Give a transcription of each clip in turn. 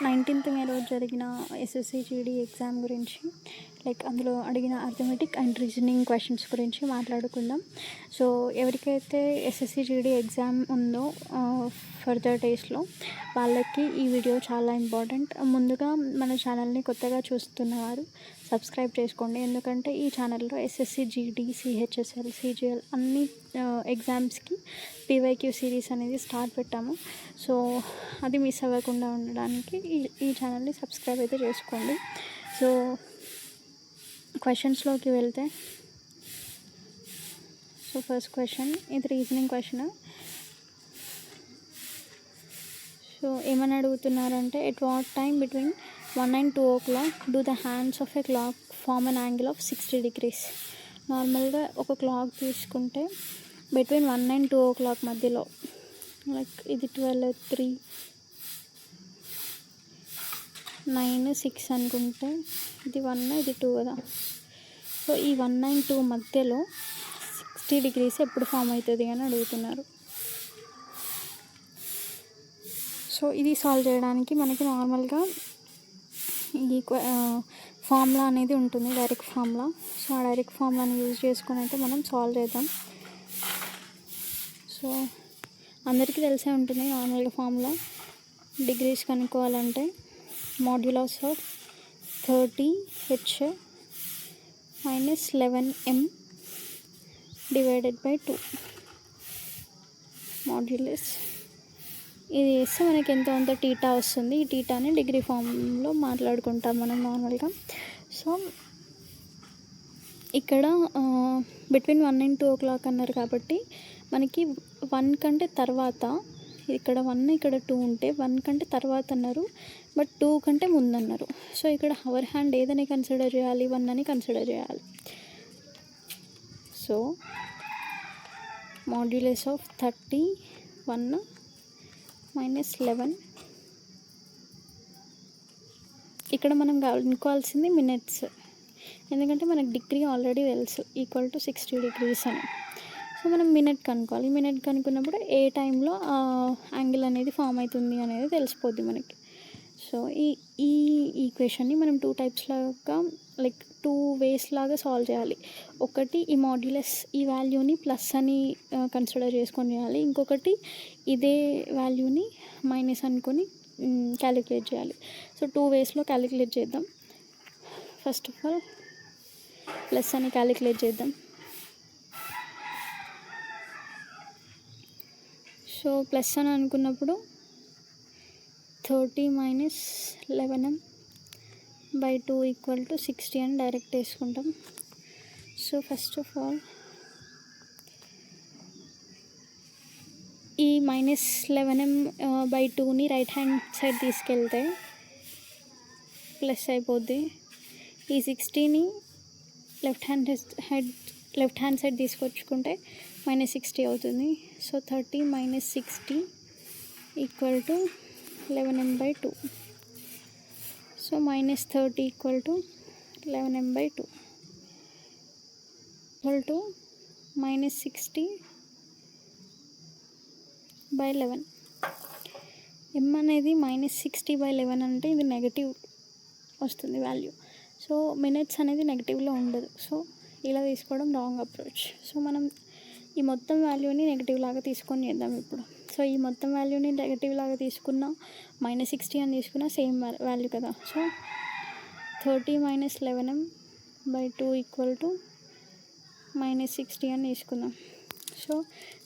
19th మే రోజు జరిగిన SSC GD exam గురించి, లైక్ అందులో అడిగిన అర్థమెటిక్ అండ్ రీజనింగ్ క్వశ్చన్స్ గురించి మాట్లాడుకుందాం. సో ఎవరికైతే ఎస్ఎస్సి జీడీ ఎగ్జామ్ ఉందో ఫర్దర్ డేస్లో వాళ్ళకి ఈ వీడియో చాలా ఇంపార్టెంట్. ముందుగా మన ఛానల్ని కొత్తగా చూస్తున్నవారు సబ్స్క్రైబ్ చేసుకోండి, ఎందుకంటే ఈ ఛానల్లో ఎస్ఎస్సి జీడీ, సిహెచ్ఎస్ఎల్, సిజిఎల్ అన్ని ఎగ్జామ్స్కి పీవైక్యూ సిరీస్ అనేది స్టార్ట్ పెట్టాము. సో అది మిస్ అవ్వకుండా ఉండడానికి ఈ ఛానల్ని సబ్స్క్రైబ్ అయితే చేసుకోండి. సో క్వశ్చన్స్లోకి వెళ్తే, సో ఫస్ట్ క్వశ్చన్ ఇది రీజనింగ్ క్వశ్చన్. సో ఏమని అడుగుతున్నారంటే, at what time between 1 and 2 o'clock do the hands of a clock form an angle of 60 degrees. నార్మల్గా ఒక క్లాక్ తీసుకుంటే బిట్వీన్ 1 and 2 o'clock మధ్యలో, లైక్ ఇది 12, 3, 9, 6 అనుకుంటే ఇది 1, ఇది 2 కదా. సో ఈ 1 and 2 మధ్యలో 60 degrees ఎప్పుడు ఫామ్ అవుతుంది అని అడుగుతున్నారు. సో ఇది సాల్వ్ చేయడానికి మనకి నార్మల్గా ఈ ఫార్ములా అనేది ఉంటుంది, డైరెక్ట్ ఫార్ములా. సో ఆ డైరెక్ట్ ఫార్ములాని యూజ్ చేసుకొని అయితే మనం సాల్వ్ చేద్దాం. సో అందరికీ తెలిసే ఉంటుంది నార్మల్గా ఫార్ములా. డిగ్రీస్ కనుక్కోవాలంటే modulus of 30h - 11m divided by 2. Modulus ఇది వేస్తే మనకి ఎంతో అంత టీటా వస్తుంది. ఈ టీటాని డిగ్రీ ఫామ్లో మాట్లాడుకుంటాం మనం నార్మల్గా. సో ఇక్కడ బిట్వీన్ 1 and 2 o'clock అన్నారు కాబట్టి మనకి 1 కంటే తర్వాత, ఇక్కడ 1 ఇక్కడ 2 ఉంటే 1 కంటే తర్వాత అన్నారు, బట్ 2 కంటే ముందు అన్నారు. సో ఇక్కడ అవర్ హ్యాండ్ ఏదని కన్సిడర్ చేయాలి, 1 అని కన్సిడర్ చేయాలి. సో మాడ్యులస్ ఆఫ్ 31 - 11, ఇక్కడ మనం కనుక్కోవాల్సింది మినిట్స్, ఎందుకంటే మనకు డిగ్రీ ఆల్రెడీ తెలుసు ఈక్వల్ టు 60 degrees అని. సో మనం మినిట్ కనుక్కోవాలి. మినిట్ కనుక్కున్నప్పుడు ఏ టైంలో యాంగిల్ అనేది ఫామ్ అవుతుంది అనేది తెలిసిపోద్ది మనకి. సో ఈ ఈక్వేషన్ని మనం 2 types లాగా, లైక్ 2 ways లాగా సాల్వ్ చేయాలి. ఒకటి ఈ మాడ్యులస్ ఈ వాల్యూని ప్లస్ అని కన్సిడర్ చేసుకొని చేయాలి. ఇంకొకటి ఇదే వాల్యూని మైనస్ అనుకొని క్యాలిక్యులేట్ చేయాలి. సో 2 waysలో క్యాలిక్యులేట్ చేద్దాం. ఫస్ట్ ఆఫ్ ఆల్ ప్లస్ అని క్యాలిక్యులేట్ చేద్దాం. సో ప్లస్ అని అనుకున్నప్పుడు 30 - 11m by 2 ఈక్వల్ టు 60 అని డైరెక్ట్ వేసుకుంటాం. సో ఫస్ట్ ఆఫ్ ఆల్ ఈ -11m by 2ని రైట్ హ్యాండ్ సైడ్ తీసుకెళ్తే ప్లస్ అయిపోద్ది. ఈ 60ని లెఫ్ట్ హ్యాండ్ సైడ్ తీసుకొచ్చుకుంటే -60 అవుతుంది. So 30 - 60 equal to 11m by 2. So -30 equal to 11m by 2 equal to -60 by 11. m అనేది -60/11 అంటే ఇది నెగటివ్ వస్తుంది వాల్యూ. సో మినిట్స్ అనేది నెగిటివ్లో ఉండదు. సో ఇలా తీసుకోవడం రాంగ్ అప్రోచ్. సో మనం ఈ మొత్తం వాల్యూని నెగిటివ్ లాగా తీసుకొని చేద్దాం ఇప్పుడు. సో ఈ మొత్తం వాల్యూని నెగిటివ్ లాగా తీసుకున్న, -60 అని తీసుకున్న సేమ్ వాల్యూ కదా. So 30 - 11m by 2 equal to -60 అని తీసుకుందాం. సో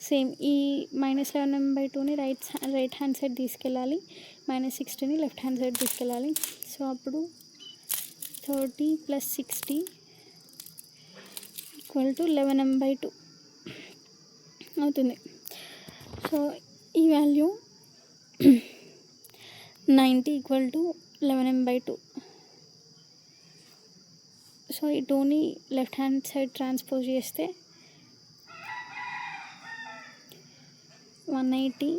సేమ్ ఈ -11m by 2ని రైట్ హ్యాండ్ సైడ్ తీసుకెళ్ళాలి, -60ని లెఫ్ట్ హ్యాండ్ సైడ్ తీసుకెళ్ళాలి. సో అప్పుడు 30 + 60 ఈక్వల్ టు 11m by 2 అవుతుంది. సో ఈ value 90 equal to 11m by 2. So ఈ 2ని లెఫ్ట్ హ్యాండ్ సైడ్ ట్రాన్స్పోజ్ చేస్తే 180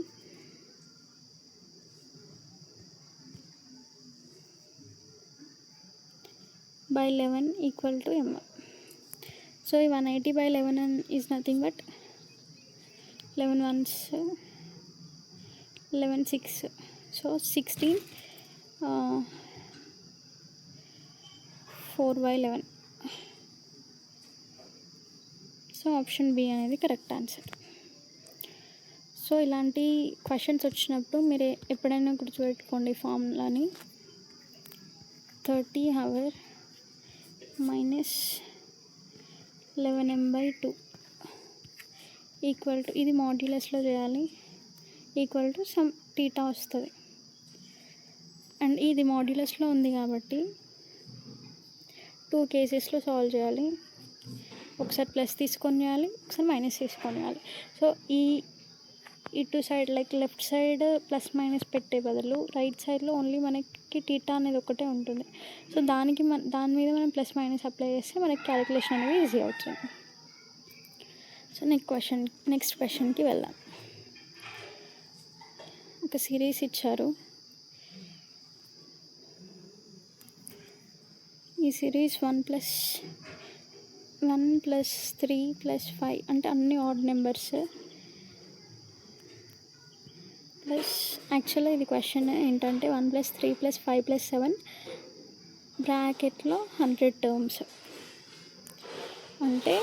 by 11 equal to m. So ఈ 180 by 11 is nothing but 11 1s 11 6. So 16 4/11. So option B అనేది correct answer. So ఇలాంటి questions వచ్చినప్పుడు మీరు ఎప్పుడైనా గుర్తుపెట్టుకోండి ఫార్ములాని. 30 hour minus 11m/2 equal to, ఇది మాడ్యులస్లో చేయాలి, ఈక్వల్ టు సమ్ టీటా వస్తుంది. అండ్ ఇది మాడ్యులస్లో ఉంది కాబట్టి 2 కేసెస్లో సాల్వ్ చేయాలి. ఒకసారి ప్లస్ తీసుకొని చేయాలి, ఒకసారి మైనస్ తీసుకొని చేయాలి. సో ఇటు side like left side plus minus పెట్టే బదులు రైట్ సైడ్లో ఓన్లీ మనకి టీటా అనేది ఒకటే ఉంటుంది. సో దాని మీద మనం ప్లస్ మైనస్ అప్లై చేస్తే మనకి క్యాలిక్యులేషన్ అనేది ఈజీ అవుతుంది. సో నెక్స్ట్ క్వశ్చన్కి వెళ్దాం. ఒక సిరీస్ ఇచ్చారు. ఈ సిరీస్ 1+3+5 అంటే అన్ని ఆడ్ నెంబర్స్ ప్లస్, యాక్చువల్గా ఇది క్వశ్చన్ ఏంటంటే 1+3+5+7 బ్రాకెట్లో 100 టర్మ్స్. అంటే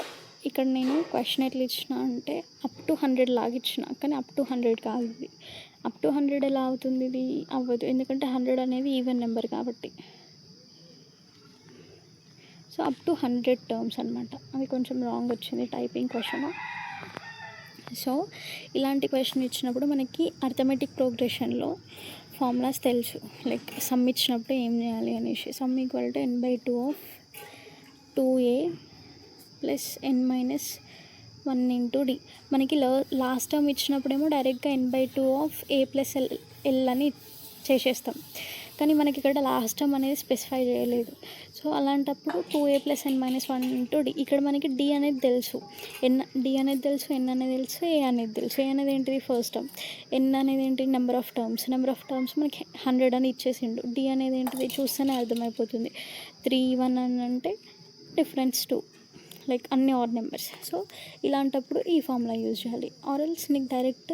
ఇక్కడ నేను క్వశ్చన్ ఎట్లా ఇచ్చిన అంటే అప్ టు 100 లాగా ఇచ్చిన, కానీ అప్ టు 100 కాదు ఇది. అప్ టు 100 ఎలా అవుతుంది? ఇది అవ్వదు, ఎందుకంటే 100 అనేది ఈవెన్ నెంబర్ కాబట్టి. సో అప్ టు 100 టర్మ్స్ అనమాట. అది కొంచెం రాంగ్ వచ్చింది టైపింగ్ క్వశ్చన్. సో ఇలాంటి క్వశ్చన్ ఇచ్చినప్పుడు మనకి అర్థమెటిక్ ప్రోగ్రెషన్లో ఫార్ములాస్ తెలుసు. లైక్ సమ్ ఇచ్చినప్పుడు ఏం చేయాలి అనేసి. Sum equal to n/2 of 2a plus n-1 into d. మనకి లాస్ట్ టర్మ్ ఇచ్చినప్పుడేమో డైరెక్ట్గా n/2 of a plus l అని చేసేస్తాం, కానీ మనకి ఇక్కడ లాస్ట్ టర్మ్ అనేది స్పెసిఫై చేయలేదు. సో అలాంటప్పుడు 2a plus n-1 into d. ఇక్కడ మనకి d అనేది తెలుసు, d అనేది తెలుసు, n అనేది తెలుసు, a అనేది తెలుసు. a అనేది ఏంటిది? First term. n అనేది ఏంటి? నెంబర్ ఆఫ్ టర్మ్స్ మనకి 100 అని ఇచ్చేసిండు. d అనేది ఏంటిది? చూస్తేనే అర్థమైపోతుంది. 3, 1 అని అంటే డిఫరెన్స్ 2, లైక్ అన్ని ఆడ్ నెంబర్స్. సో ఇలాంటప్పుడు ఈ ఫార్ములా యూజ్ చేయాలి. ఆర్ఎల్స్ నీకు డైరెక్ట్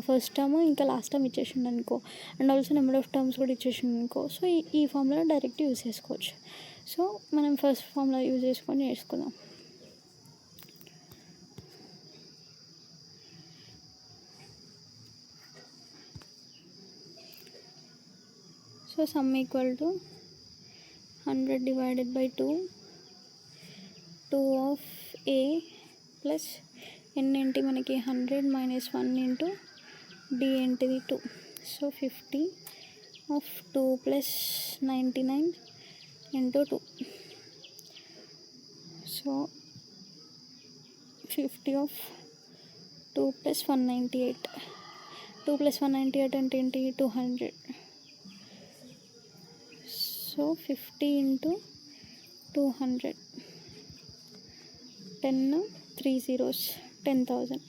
ఫస్ట్ టర్మ్ ఇంకా లాస్ట్ టర్మ్ ఇచ్చేసిండు అనుకో, and also number of terms కూడా ఇచ్చేసిండు అనుకో, సో ఈ ఫార్ములా డైరెక్ట్ యూజ్ చేసుకోవచ్చు. సో మనం ఫస్ట్ ఫార్ములా యూజ్ చేసుకొని చేసుకుందాం. So sum equal to 100 divided by 2 of a plus n ఏంటి మనకి 100 మైనస్ 1 ఇంటూ d ఏంటిది 2. So 50 of 2 plus 99 into 2. So 50 of 2 plus 198. 2 plus 198 అంటే ఏంటి? 200. So 50 into 200, 10 3 zeros, 10,000.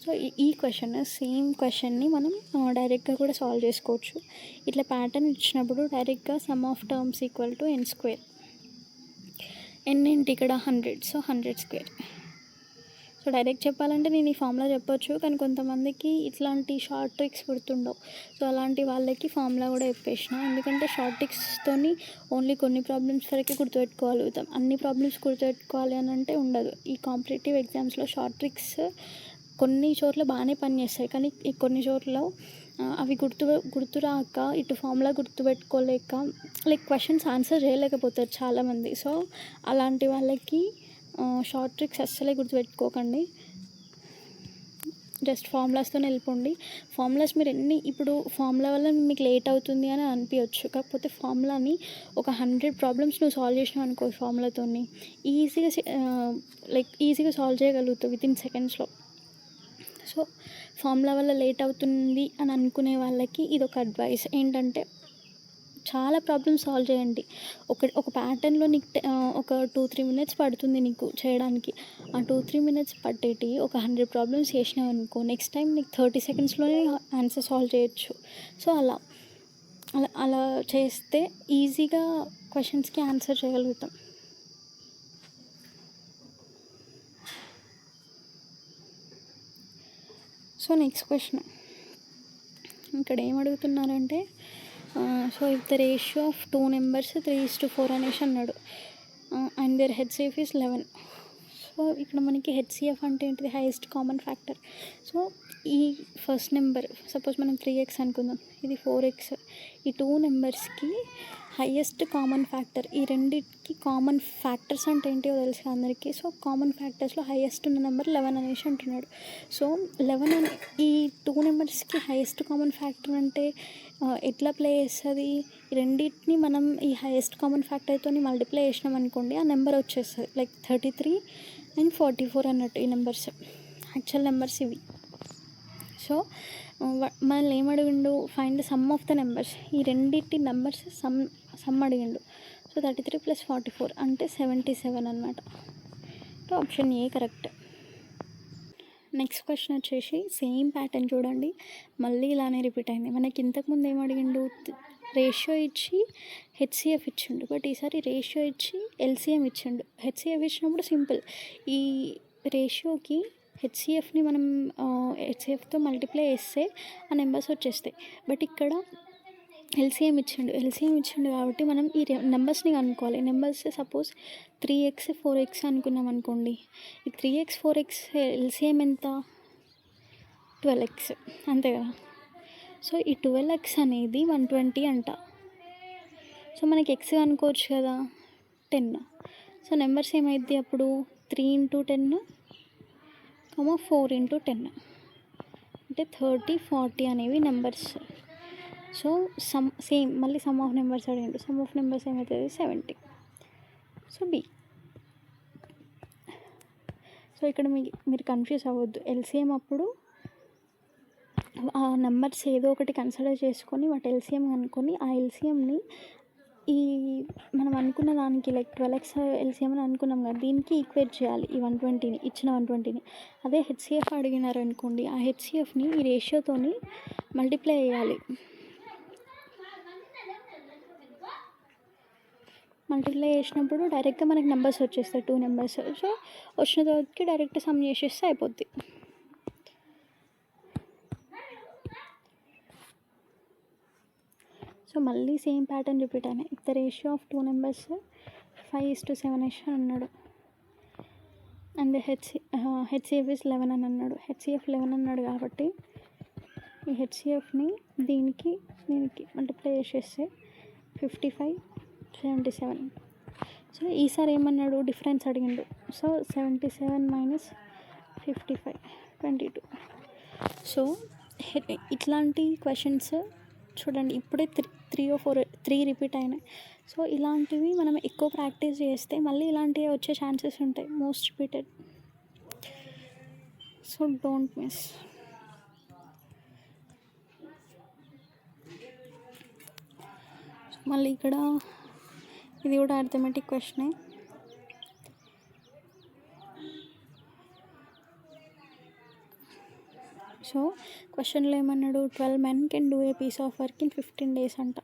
సో ఈ క్వశ్చన్ సేమ్ క్వశ్చన్ని మనం డైరెక్ట్గా కూడా సాల్వ్ చేసుకోవచ్చు. ఇట్లా ప్యాటర్న్ ఇచ్చినప్పుడు డైరెక్ట్గా some of terms equal to n². n ఏంటి ఇక్కడ? 100. సో 100². సో డైరెక్ట్ చెప్పాలంటే నేను ఈ ఫార్ములా చెప్పొచ్చు, కానీ కొంతమందికి ఇట్లాంటి షార్ట్ ట్రిక్స్ గుర్తుండవు. సో అలాంటి వాళ్ళకి ఫార్ములా కూడా చెప్పేసిన, ఎందుకంటే షార్ట్ ట్రిక్స్తోని ఓన్లీ కొన్ని ప్రాబ్లమ్స్ వరకే గుర్తుపెట్టుకోగలుగుతాం. అన్ని ప్రాబ్లమ్స్ గుర్తుపెట్టుకోవాలి అని అంటే ఉండదు. ఈ కాంపిటేటివ్ ఎగ్జామ్స్లో షార్ట్ ట్రిక్స్ కొన్ని చోట్ల బాగానే పనిచేస్తాయి, కానీ కొన్ని చోట్ల అవి గుర్తురాక ఇటు ఫార్ములా గుర్తుపెట్టుకోలేక లైక్ క్వశ్చన్స్ ఆన్సర్ చేయలేకపోతారు చాలామంది. సో అలాంటి వాళ్ళకి షార్ట్ ట్రిక్స్ అస్సలే గుర్తుపెట్టుకోకండి, జస్ట్ ఫార్ములాస్తోనే వెళ్ళిపోండి. ఫార్ములాస్ మీరు ఇప్పుడు ఫార్ములా వల్ల మీకు లేట్ అవుతుంది అని అనిపించవచ్చు, కాకపోతే ఫార్ములాని ఒక 100 ప్రాబ్లమ్స్ నువ్వు సాల్వ్ చేసినావు అనుకో ఫార్ములాతో ఈజీగా సాల్వ్ చేయగలుగుతావు వితిన్ సెకండ్స్లో. సో ఫార్ములా వల్ల లేట్ అవుతుంది అని అనుకునే వాళ్ళకి ఇది ఒక అడ్వైస్ ఏంటంటే, చాలా ప్రాబ్లమ్స్ సాల్వ్ చేయండి. ఒక ప్యాటర్న్లో నీకు ఒక 2-3 మినిట్స్ పడుతుంది నీకు చేయడానికి. ఆ 2-3 మినిట్స్ పట్టేటి ఒక 100 ప్రాబ్లమ్స్ చేసినావు అనుకో, నెక్స్ట్ టైం నీకు 30 సెకండ్స్లోనే ఆన్సర్ సాల్వ్ చేయొచ్చు. సో అలా చేస్తే ఈజీగా క్వశ్చన్స్కి ఆన్సర్ చేయగలుగుతాం. సో నెక్స్ట్ క్వశ్చన్ ఇక్కడ ఏం అడుగుతున్నారంటే so if the ratio of 2 numbers 3:4 అనేసి అన్నాడు. And there HCF is 11. So ఇక్కడ మనకి హెచ్సిఎఫ్ అంటే ఏంటిది? Highest common factor. సో ఈ ఫస్ట్ నెంబర్ సపోజ్ మనం 3x అనుకుందాం, ఇది 4x. ఈ 2 నెంబర్స్కి హైయెస్ట్ కామన్ ఫ్యాక్టర్, ఈ రెండింటికి కామన్ ఫ్యాక్టర్స్ అంటే ఏంటో తెలుసు అందరికీ. సో కామన్ ఫ్యాక్టర్స్లో హైయెస్ట్ ఉన్న నెంబర్ 11 అనేసి అంటున్నాడు. సో 11 అనే ఈ 2 నెంబర్స్కి హైయెస్ట్ కామన్ ఫ్యాక్టర్ అంటే ఎట్లా ప్లే చేస్తుంది? ఈ రెండింటిని మనం ఈ హైయెస్ట్ కామన్ ఫ్యాక్టర్తో మల్టిప్లై చేసినాం అనుకోండి, ఆ నెంబర్ వచ్చేస్తుంది. లైక్ 33 అండ్ 44 అన్నట్టు ఈ నెంబర్స్ యాక్చువల్ నెంబర్స్ ఇవి. సో మనల్ని ఏమడిగిండు? Find the sum of the numbers. ఈ రెండింటి నెంబర్స్ సమ్ అడిగిండు. సో 33 + 44 అంటే 77 అనమాట. So option A correct. Next question వచ్చేసి సేమ్ ప్యాటర్న్ చూడండి, మళ్ళీ ఇలానే రిపీట్ అయింది. మనకి ఇంతకుముందు ఏం అడిగిండు? రేషియో ఇచ్చి హెచ్సిఎఫ్ ఇచ్చిండు, బట్ ఈసారి రేషియో ఇచ్చి ఎల్సిఎం ఇచ్చిండు. హెచ్సిఎఫ్ ఇచ్చినప్పుడు సింపుల్, ఈ రేషియోకి హెచ్సిఎఫ్ని మనం హెచ్సిఎఫ్తో మల్టిప్లై చేస్తే ఆ నెంబర్స్ వచ్చేస్తాయి. బట్ ఇక్కడ ఎల్సిఎం ఇచ్చిండు కాబట్టి మనం ఈ నెంబర్స్ని కనుక్కోవాలి. నెంబర్స్ సపోజ్ 3x 4x అనుకున్నాం అనుకోండి, ఈ 3x 4x ఎల్సిఎం ఎంత? 12x, అంతే కదా. సో ఈ 12x అనేది 120 అంట. సో మనకి x అనుకోవచ్చు కదా, 10. సో నెంబర్స్ ఏమైద్ది అప్పుడు? 3 × 10, 4 × 10 అంటే 30, 40 అనేవి నెంబర్స్. సో సేమ్ మళ్ళీ సమ్ ఆఫ్ నెంబర్స్ అడిగిండు. సమ్ ఆఫ్ నెంబర్స్ ఏమవుతుంది? 70. So B. సో ఇక్కడ మీరు కన్ఫ్యూజ్ అవ్వద్దు. ఎల్సిఎం అప్పుడు ఆ నెంబర్స్ ఏదో ఒకటి కన్సిడర్ చేసుకొని వాటి ఎల్సిఎం అనుకొని ఆ ఎల్సిఎంని ఈ మనం అనుకున్న దానికి లైక్ 12x ఎల్సిఎం అని అనుకున్నాం కదా, దీనికి ఈక్వేట్ చేయాలి ఈ 120ని, ఇచ్చిన 120ని. అదే హెచ్సిఎఫ్ అడిగినారు అనుకోండి, ఆ హెచ్సిఎఫ్ని ఈ రేషియోతోని మల్టిప్లై చేయాలి. మల్టిప్లై చేసినప్పుడు డైరెక్ట్గా మనకి నెంబర్స్ వచ్చేస్తాయి, 2 నెంబర్స్. సో వచ్చిన తర్వాతకి డైరెక్ట్ సమ్ చేసేస్తే అయిపోద్ది. సో మళ్ళీ సేమ్ ప్యాటర్న్ రిపీట్ అయినాయి. If the ratio of 2 numbers 5:7 అన్నాడు. అండ్ హెచ్సిఎఫ్ ఈస్ 11 అని అన్నాడు. హెచ్సిఎఫ్ 11 అన్నాడు కాబట్టి ఈ హెచ్సిఎఫ్ని దీనికి మల్టిప్లై చేసేస్తే 55, 77. సో ఈసారి ఏమన్నాడు? డిఫరెన్స్ అడిగిండు. సో 77 - 55 22. సో ఇట్లాంటి క్వశ్చన్స్ చూడండి, ఇప్పుడే 3 రిపీట్ అయినాయి. సో ఇలాంటివి మనం ఎక్కువ ప్రాక్టీస్ చేస్తే మళ్ళీ ఇలాంటివి వచ్చే ఛాన్సెస్ ఉంటాయి, most repeated. So don't miss. మళ్ళీ ఇక్కడ ఇది కూడా అర్థమెటిక్ క్వశ్చనే. సో క్వశ్చన్లో ఏమన్నాడు? 12 men can do a piece of work in 15 days అంట.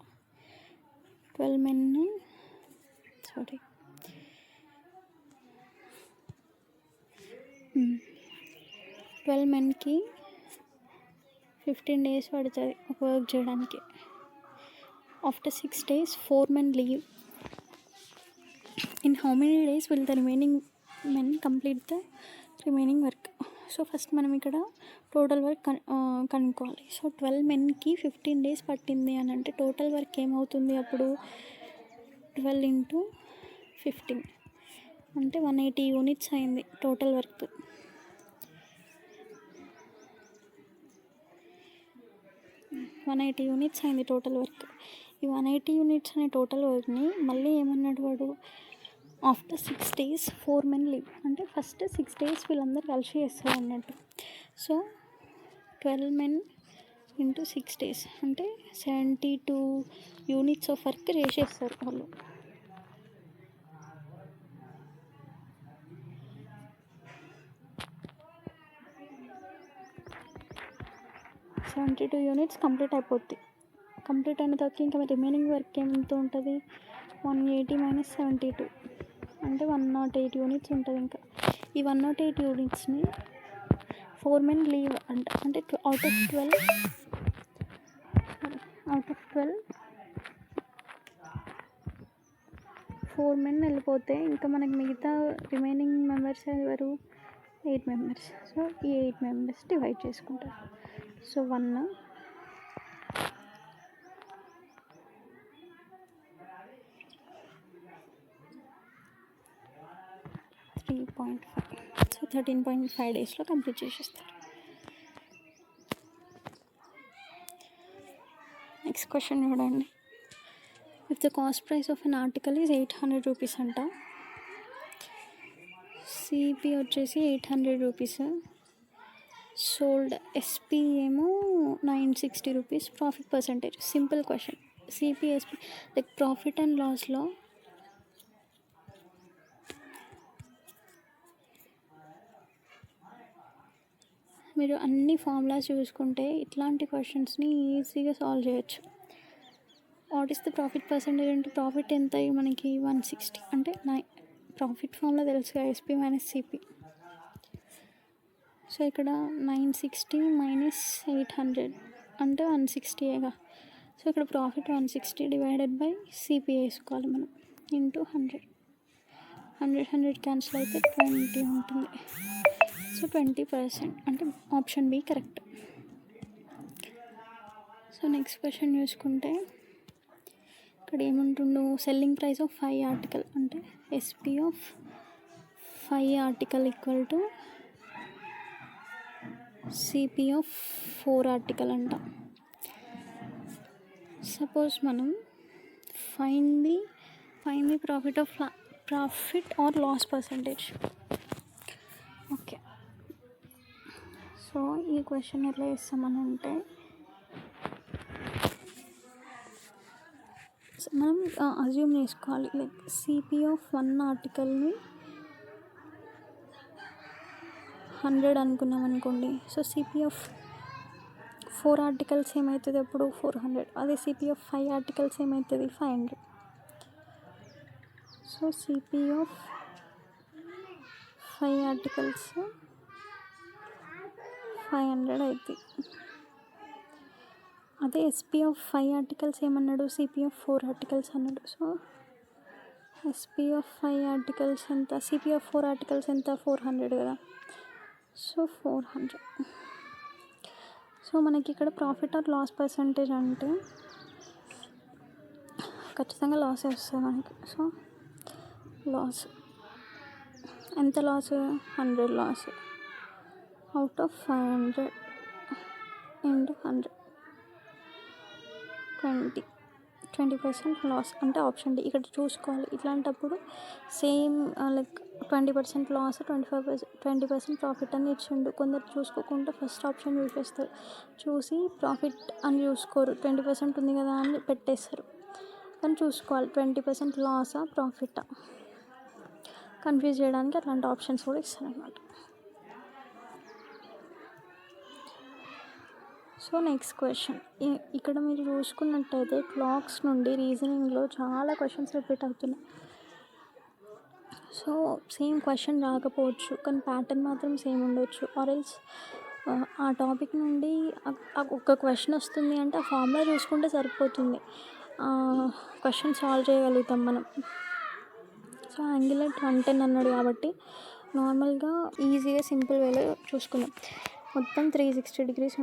12 menకి 15 days పడుతుంది ఒక వర్క్ చేయడానికి. After 6 days 4 men leave. In how many days will the remaining men complete the remaining work? So first మనం ఇక్కడ total work కనుక్కోవాలి. So 12 menకి 15 days పట్టింది అని అంటే టోటల్ వర్క్ ఏమవుతుంది అప్పుడు? 12 × 15 అంటే 180 యూనిట్స్ అయింది టోటల్ వర్క్. Total work. ఈ 180 యూనిట్స్ అనే టోటల్ వర్క్ని మళ్ళీ ఏమన్నాడు వాడు? ఆఫ్టర్ 6 days 4 men leave అంటే ఫస్ట్ 6 days వీళ్ళందరూ కలిసి చేస్తారు అన్నట్టు. సో 12 men × 6 days అంటే 72 యూనిట్స్ ఆఫ్ వర్క్ చేసేస్తారు వాళ్ళు. యూనిట్స్ కంప్లీట్ అయిపోద్ది. కంప్లీట్ అయిన తర్వాత ఇంకా రిమైనింగ్ వర్క్ ఎంత ఉంటుంది? 180 - 72 అంటే 108 యూనిట్స్ ఉంటుంది. ఇంకా ఈ 108 యూనిట్స్ని 4 men లీవ్ అంటే అవుట్ ఆఫ్ 12 4 men వెళ్ళిపోతే ఇంకా మనకి మిగతా రిమైనింగ్ మెంబర్స్ ఎవరు? 8 మెంబర్స్. సో ఈ 8 మెంబర్స్ డివైడ్ చేసుకుంటారు. సో 1 3.5. సో 13.5 డేస్లో కంప్లీట్ చేసేస్తారు. నెక్స్ట్ క్వశ్చన్ చూడండి. If the cost price of an article is 800 rupees అంట, సిపి వచ్చేసి 800 రూపీస్, సోల్డ్ ఎస్పి ఏమో 960 rupees, profit percentage. Simple question. CP SP like profit and లాస్లో మీరు అన్ని ఫార్ములాస్ చూసుకుంటే ఇట్లాంటి క్వశ్చన్స్ని ఈజీగా సాల్వ్ చేయొచ్చు. What is the profit percentage అంటే ప్రాఫిట్ ఎంత మనకి 160 అంటే ప్రాఫిట్ ఫార్ములా తెలుసుగా, ఎస్పి మైనస్ సిపి. సో ఇక్కడ 960 మైనస్ 800 అంటే 160ఏగా. సో ఇక్కడ ప్రాఫిట్ 160 డివైడెడ్ బై సిపి వేసుకోవాలి మనం, ఇంటూ 100. 100 క్యాన్సిల్ అయితే 20 ఉంటుంది. సో 20% అంటే option B correct. So next question చూసుకుంటే ఇక్కడ ఏముంటుందో, సెల్లింగ్ ప్రైస్ ఆఫ్ 5 ఆర్టికల్ అంటే SP of 5 article equal to CP of 4 article అంట. సపోజ్ మనం find the profit or loss percentage. Okay, so ఈ క్వశ్చన్ ఎట్లా చేస్తామని అంటే మనం అజ్యూమ్ చేసుకోవాలి, లైక్ సిపి ఆఫ్ 1 ఆర్టికల్ని 100 అనుకున్నాం అనుకోండి. సో సిపి ఆఫ్ 4 ఆర్టికల్స్ ఏమవుతుంది అప్పుడు 400. అదే సిపి ఆఫ్ 5 ఆర్టికల్స్ ఏమవుతుంది 500. సో సిపి ఆఫ్ 5 ఆర్టికల్స్ 500 అవుతుంది. అదే ఎస్పి ఆఫ్ 5 ఆర్టికల్స్ ఏమన్నాడు, సిపి ఆఫ్ 4 ఆర్టికల్స్ అన్నాడు. సో ఎస్పి ఆఫ్ 5 ఆర్టికల్స్ ఎంత, సిపి ఆఫ్ 4 ఆర్టికల్స్ ఎంత 400 కదా. సో 400. సో మనకి ఇక్కడ ప్రాఫిట్ ఆర్ లాస్ పర్సంటేజ్ అంటే ఖచ్చితంగా లాస్ వస్తుంది మనకి. సో లాస్ ఎంత, loss 100 loss out of 500 into 100, 20% loss అంటే ఆప్షన్ డి. ఇక్కడ చూసుకోవాలి, ఇట్లాంటప్పుడు సేమ్ లైక్ 20% లాస్ 20% ప్రాఫిట్ అని ఇచ్చిండు. కొందరు చూసుకోకుండా ఫస్ట్ ఆప్షన్ చూసేస్తారు, చూసి ప్రాఫిట్ అని చూసుకోరు, 20% ఉంది కదా అని పెట్టేస్తారు. కానీ చూసుకోవాలి 20% లాసా ప్రాఫిటా, కన్ఫ్యూజ్ చేయడానికి అట్లాంటి ఆప్షన్స్ కూడా ఇస్తారనమాట. So next question. ఇక్కడ మీరు చూసుకున్నట్టయితే క్లాక్స్ నుండి రీజనింగ్లో చాలా క్వశ్చన్స్ రిపీట్ అవుతున్నాయి. సో సేమ్ క్వశ్చన్ రాకపోవచ్చు, కానీ ప్యాటర్న్ మాత్రం సేమ్ ఉండొచ్చు. ఆర్ఎల్స్ ఆ టాపిక్ నుండి ఒక క్వశ్చన్ వస్తుంది అంటే ఆ ఫార్ములా చూసుకుంటే సరిపోతుంది, క్వశ్చన్ సాల్వ్ చేయగలుగుతాం మనం. సో యాంగిల్ అట్ 110 అన్నాడు కాబట్టి నార్మల్గా ఈజీగా సింపుల్ వేలో చూసుకుందాం. మొత్తం 360 డిగ్రీస్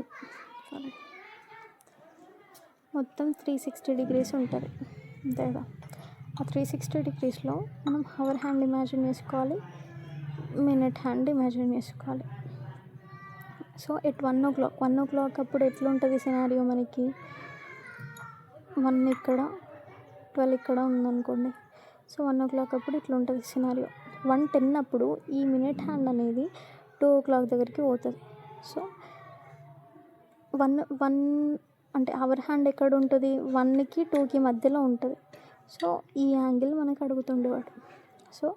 మొత్తం 360 డిగ్రీస్ ఉంటుంది అంతేగా. ఆ 360 డిగ్రీస్లో మనం హవర్ హ్యాండ్ ఇమాజిన్ చేసుకోవాలి, మినిట్ హ్యాండ్ ఇమాజిన్ చేసుకోవాలి. సో ఎట్ 1 o'clock అప్పుడు ఎట్లా ఉంటుంది సినారియో, మనకి 1 ఇక్కడ 12 ఇక్కడ ఉందనుకోండి. సో 1 o'clock అప్పుడు ఇట్లా ఉంటుంది సినారియో. 1:10 అప్పుడు ఈ మినిట్ హ్యాండ్ అనేది 2 o'clock దగ్గరికి పోతుంది. సో 1 అంటే అవర్ హ్యాండ్ ఎక్కడ ఉంటుంది, 1కి 2కి మధ్యలో ఉంటుంది. సో ఈ యాంగిల్ మనకు అడుగుతుండేవాడు. సో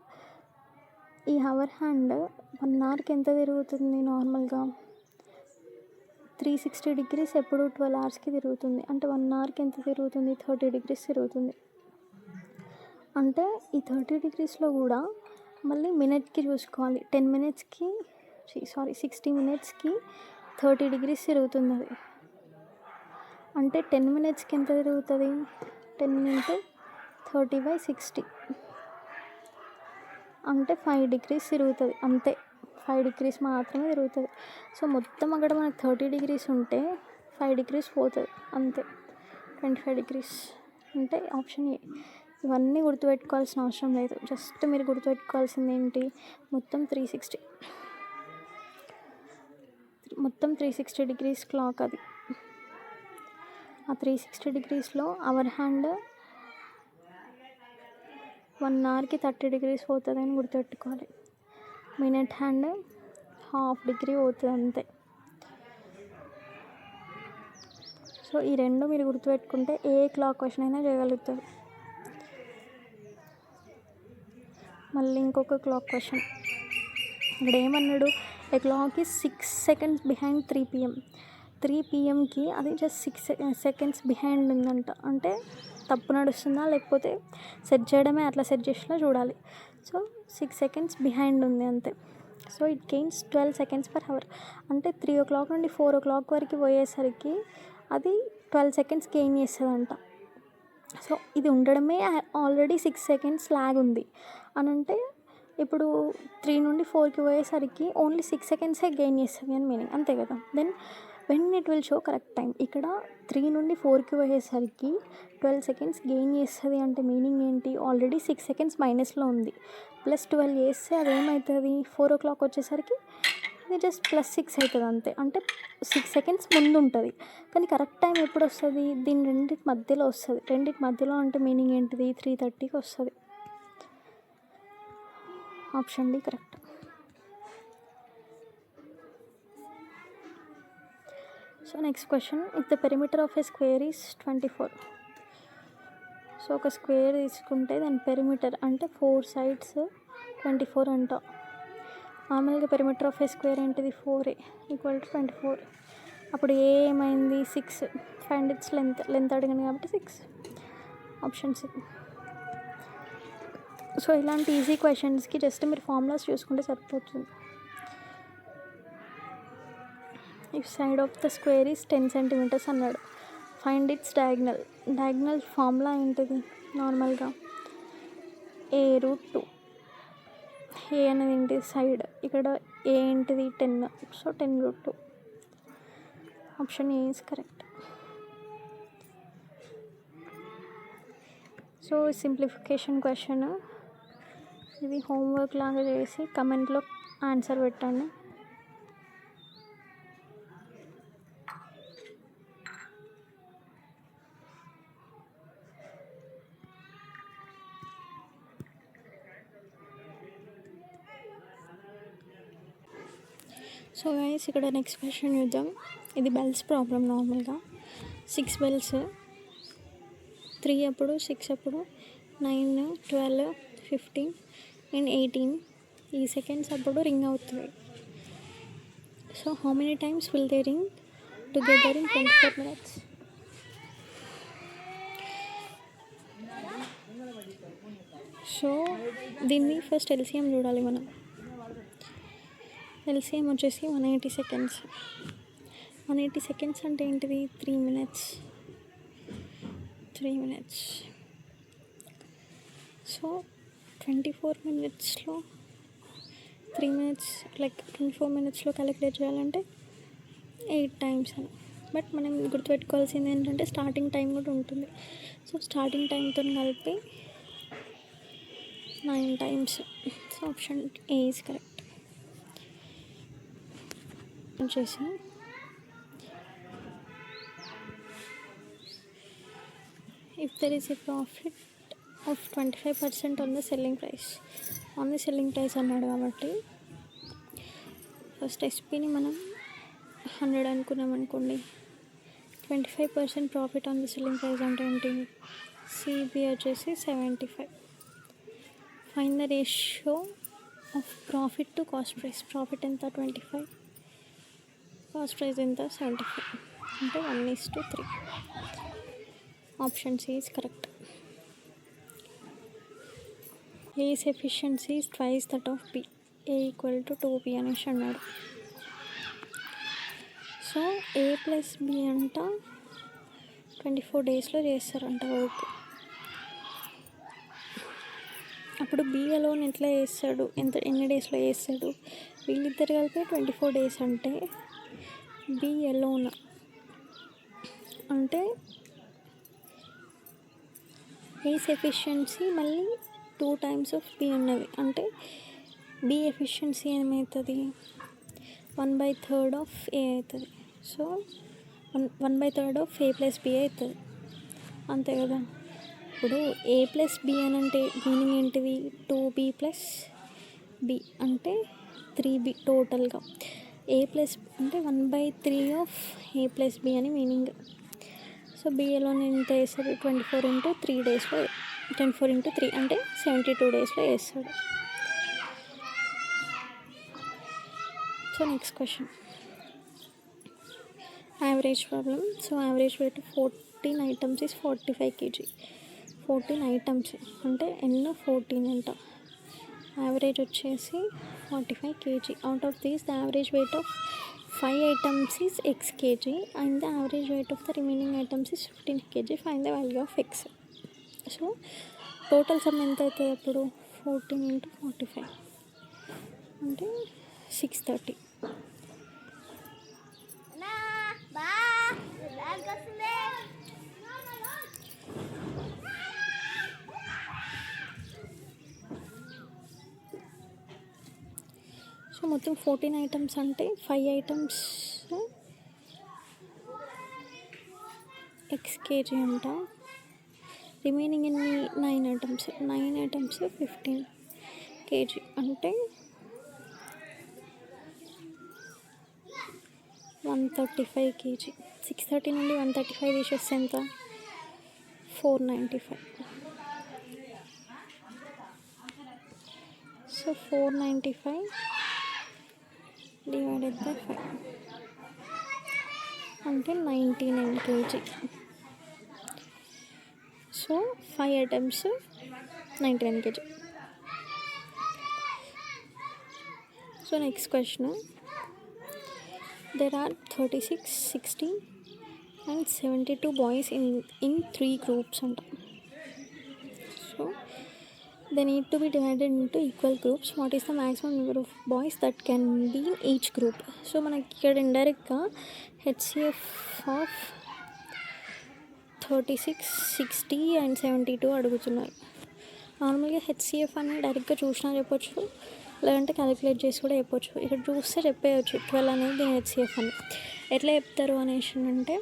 ఈ అవర్ హ్యాండ్ 1 అవర్కి ఎంత తిరుగుతుంది, నార్మల్గా 360 డిగ్రీస్ ఎప్పుడు 12 అవర్స్కి తిరుగుతుంది. అంటే 1 అవర్కి ఎంత తిరుగుతుంది, 30 డిగ్రీస్ తిరుగుతుంది. అంటే ఈ 30 డిగ్రీస్లో కూడా మళ్ళీ మినిట్కి చూసుకోవాలి. 60 మినిట్స్కి 30 డిగ్రీస్ తిరుగుతుంది అది. అంటే 10 మినిట్స్కి ఎంత తిరుగుతుంది, 10 × 30/60 అంటే 5 degrees తిరుగుతుంది అంతే. 5 degrees మాత్రమే తిరుగుతుంది. సో మొత్తం అక్కడ మనకు 30 degrees ఉంటే 5 degrees పోతుంది అంతే. 25 degrees అంటే ఆప్షన్ ఏ. ఇవన్నీ గుర్తుపెట్టుకోవాల్సిన అవసరం లేదు. జస్ట్ మీరు గుర్తుపెట్టుకోవాల్సింది ఏంటి, మొత్తం 360 degrees క్లాక్ అది. ఆ 360 degreesలో అవర్ హ్యాండ్ 1 hourకి 30 degrees పోతుంది అని గుర్తుపెట్టుకోవాలి. మినిట్ హ్యాండ్ 1/2 degree పోతుంది అంతే. సో ఈ రెండు మీరు గుర్తుపెట్టుకుంటే ఏ క్లాక్ క్వశ్చన్ అయినా చేయగలుగుతారు. మళ్ళీ ఇంకొక క్లాక్ క్వశ్చన్. ఇక్కడ ఏమన్నాడు, a clock is 6 seconds behind 3 PM. 3 PMకి అది జస్ట్ 6 seconds బిహైండ్ ఉందంట. అంటే తప్పు నడుస్తుందా లేకపోతే సెట్ చేయడమే అట్లా సెట్ చేసినా చూడాలి. సో 6 seconds బిహైండ్ ఉంది అంతే. So it gains 12 seconds per hour. అంటే 3 o'clock నుండి 4 o'clock వరకు పోయేసరికి అది 12 seconds గెయిన్ చేస్తుందంట. సో ఇది ఉండడమే ఆల్రెడీ 6 seconds ల్యాగ్ ఉంది అని అంటే ఇప్పుడు 3 నుండి 4కి పోయేసరికి ఓన్లీ 6 seconds గెయిన్ చేస్తుంది అని మీనింగ్, అంతే కదా. Then when it will show correct time. ఇక్కడ 3 నుండి 4కి పోయేసరికి 12 seconds గెయిన్ చేస్తుంది అంటే మీనింగ్ ఏంటి, ఆల్రెడీ 6 seconds మైనస్లో ఉంది. +12 చేస్తే అది ఏమవుతుంది, 4 o'clock వచ్చేసరికి ఇది జస్ట్ +6 అవుతుంది అంతే. అంటే 6 seconds ముందు ఉంటుంది. కానీ కరెక్ట్ టైం ఎప్పుడు వస్తుంది, దీని రెండింటి మధ్యలో వస్తుంది. రెండింటి మధ్యలో అంటే మీనింగ్ ఏంటిది, 3:30కి వస్తుంది. Option D correct. So next question, if the perimeter of a square is 24. So ఒక స్క్వేర్ తీసుకుంటే దాని పెరిమీటర్ అంటే 4 sides 24 అంట. నార్మల్గా పెరిమీటర్ ఆఫ్ ఏ స్క్వేర్ ఏంటిది, 4a = 24. అప్పుడు ఏ ఏమైంది, 6. ఫైండ్ ఇట్స్ లెంత్ అడిగాను కాబట్టి 6. Option C. సో ఇలాంటి ఈజీ క్వశ్చన్స్కి జస్ట్ మీరు ఫార్ములాస్ చూసుకుంటే సరిపోతుంది. If side of the square is 10 centimeters అన్నాడు. ఫైండ్ ఇట్స్ డయాగ్నల్ ఫార్ములా ఏంటిది, నార్మల్గా a√2. ఏ అనేది ఏంటి, సైడ్. ఇక్కడ ఏ ఏంటిది, 10. So 10√2. Option A is correct. So simplification question ఇది హోంవర్క్ లాగా చేసి కమెంట్లో ఆన్సర్ పెట్టండి. సో గైస్ ఇక్కడ నెక్స్ట్ క్వశ్చన్ చూద్దాం. ఇది బెల్స్ ప్రాబ్లం. నార్మల్గా 6 bells, 3 అప్పుడు, 6 అప్పుడు, 9, 12, 15 and 18 ఈ సెకండ్స్ అప్పుడు రింగ్ అవుతుంది. So how many times will they ring together in 24 minutes? So దీన్ని ఫస్ట్ ఎల్సిఎం చూడాలి మనం. ఎల్సిఎం వచ్చేసి 180 seconds. 180 seconds అంటే ఏంటిది, 3 minutes. సో 24 minutesలో 3 minutes లైక్ 24 minutesలో క్యాలిక్యులేట్ చేయాలంటే 8 times అని. బట్ మనం గుర్తుపెట్టుకోవాల్సింది ఏంటంటే స్టార్టింగ్ టైం కూడా ఉంటుంది. సో స్టార్టింగ్ టైంతో కలిపి 9 times. So option A is correct. వచ్చేసి if there is a profit of 25% on the selling price అన్నాడు కాబట్టి ఫస్ట్ ఎస్పీని మనం 100 అనుకున్నాం అనుకోండి. 25% profit on the selling price అంటే ఏంటి, సిబి వచ్చేసి 75. Find the ratio of profit to cost price. Profit ఎంత, 25. కాస్ట్ ప్రైస్ ఎంత, 75. అంటే 1:3. Option C is correct. A's efficiency is twice that of B. A = 2b అనేసి అన్నాడు. సో A + B అంట 24 daysలో చేస్తారంట వర్క్. అప్పుడు బి అలోన్ ఎట్లా చేస్తాడు, ఎన్ని డేస్లో చేస్తాడు? వీళ్ళిద్దరు కలిపి 24 days అంటే బి అలోన్ అంటే ఏస్ ఎఫిషియన్సీ మళ్ళీ 2 times ఆఫ్ బి ఉన్నవి అంటే బి ఎఫిషియన్సీ ఏమవుతుంది, 1/3 ఆఫ్ ఏ అవుతుంది. So 1/3 of A plus B అవుతుంది, అంతే కదా. ఇప్పుడు ఏ ప్లస్ బి అని అంటే మీనింగ్ ఏంటిది, 2b ప్లస్ బి అంటే 3b టోటల్గా. ఏ ప్లస్ అంటే 1/3 ఆఫ్ ఏ ప్లస్ బి అని మీనింగ్. సో బిఏలో ఎంత వేస్తాడు, 24 into 3 daysలో, 24 into 3 అంటే 72 daysలో వేస్తాడు. So next question, average problem. So average wait 14 items is 45 kg. 14 items అంటే ఎన్నో 14 అంట. యావరేజ్ వచ్చేసి 45 kg. Out of these the average weight of 5 items is x kg and the average weight of the remaining items is 15 kg. Find the value of x. So total some ఎంత అవుతుంది అప్పుడు, 14 into 45 అంటే 630. So మొత్తం 14 items అంటే 5 items x kg అంట. Remaining ఎన్ని, 9 items. 9 items 15 kg అంటే 135 kg. 630 నుండి 135 తీసేస్తే ఎంత, 495. సో 495 divided by 5 అంటే 99 kg. So 5 items 99 kg. So next question, there are 36, 60 and 72 boys in 3 groups అంట. So they need to be divided into equal groups. What is the maximum number of boys that can be in each group? So మనకి ఇక్కడ ఇండైరెక్ట్గా HCF of 36, 60 and 72 అడుగుతున్నారు. నార్మల్గా HCF అని డైరెక్ట్గా చూసినా చెప్పొచ్చు, లేదంటే క్యాలిక్యులేట్ చేసి కూడా చెప్పొచ్చు. ఇక్కడ చూస్తే చెప్పేయచ్చు 12 అనేది దీని HCF అని. ఎట్లా చెప్తారు అనేసి అంటే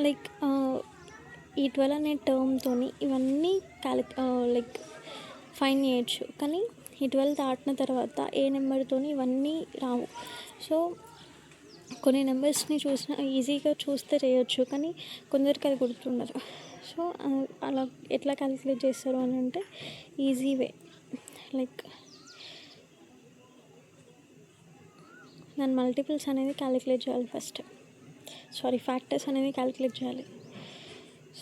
లైక్ ఈ 12 అనే టర్మ్తో ఇవన్నీ లైక్ ఫైన్ చేయొచ్చు, కానీ ఈ 12 దాటిన తర్వాత ఏ నెంబర్తో ఇవన్నీ రావు. సో కొన్ని నెంబర్స్ని చూసిన ఈజీగా చూస్తే చేయొచ్చు, కానీ కొందరికి అది గుర్తుండదు. సో అలా ఎట్లా క్యాలిక్యులేట్ చేస్తారు అని అంటే ఈజీ వే, లైక్ దాని మల్టిపుల్స్ అనేది క్యాలిక్యులేట్ చేయాలి ఫస్ట్. ఫ్యాక్టర్స్ అనేది క్యాలిక్యులేట్ చేయాలి.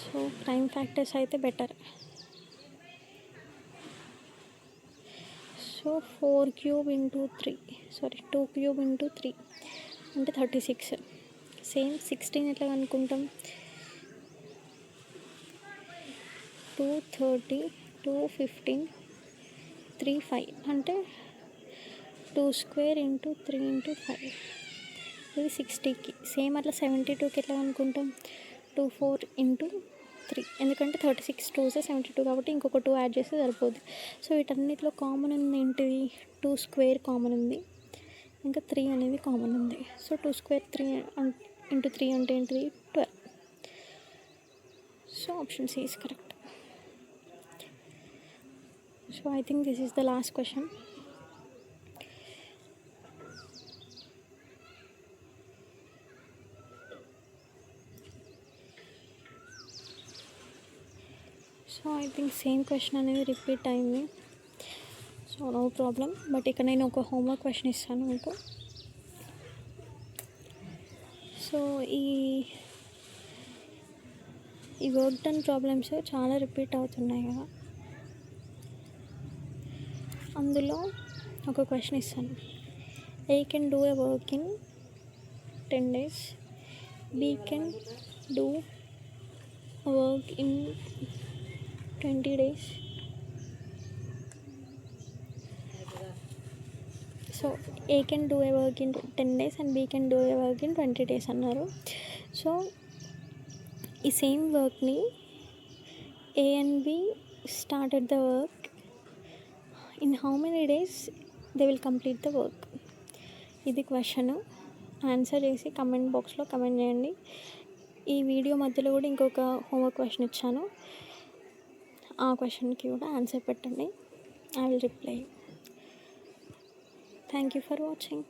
సో ప్రైమ్ ఫ్యాక్టర్స్ అయితే better. So 4 cube into 3 2 cube into 3 అంటే 36. సేమ్ 16 ఎట్లా అనుకుంటాం, 230, 215, 3 5 అంటే 2 square into 3 into 5 ఇది 60కి. సేమ్ అట్లా 72కి ఎట్లా అనుకుంటాం, 24 into 3 ఎందుకంటే 36 2s 72 కాబట్టి ఇంకొక 2 యాడ్ చేస్తే సరిపోద్ది. సో వీటన్నిటిలో కామన్ ఉంది ఏంటిది, 2 square కామన్ ఉంది, ఇంకా 3 అనేది కామన్ ఉంది. సో 2 square 3 into 3 అంటే ఏంటిది, 12. So option C is correct. So I think this is the last question. So I think same question అనేది రిపీట్ అయింది. సో నో ప్రాబ్లం, బట్ ఇక్కడ నేను ఒక హోంవర్క్ క్వశ్చన్ ఇస్తాను మీకు. సో ఈ వర్క్ డన్ ప్రాబ్లమ్స్ చాలా రిపీట్ అవుతున్నాయి కదా, అందులో ఒక క్వశ్చన్ ఇస్తాను. A can do a work in 10 days, B can do a work in 20 days, so A can do a work in 10 days and B can do a work in 20 days అన్నారు. So ఈ same వర్క్ని A and B started the work in how many days they will complete the work. ఇది క్వశ్చన్. Answer చేసి comment బాక్స్లో comment చేయండి. ఈ video మధ్యలో కూడా ఇంకొక హోంవర్క్ క్వశ్చన్ ఇచ్చాను, ఆ క్వశ్చన్కి కూడా ఆన్సర్ పెట్టండి. I will reply. Thank you for watching.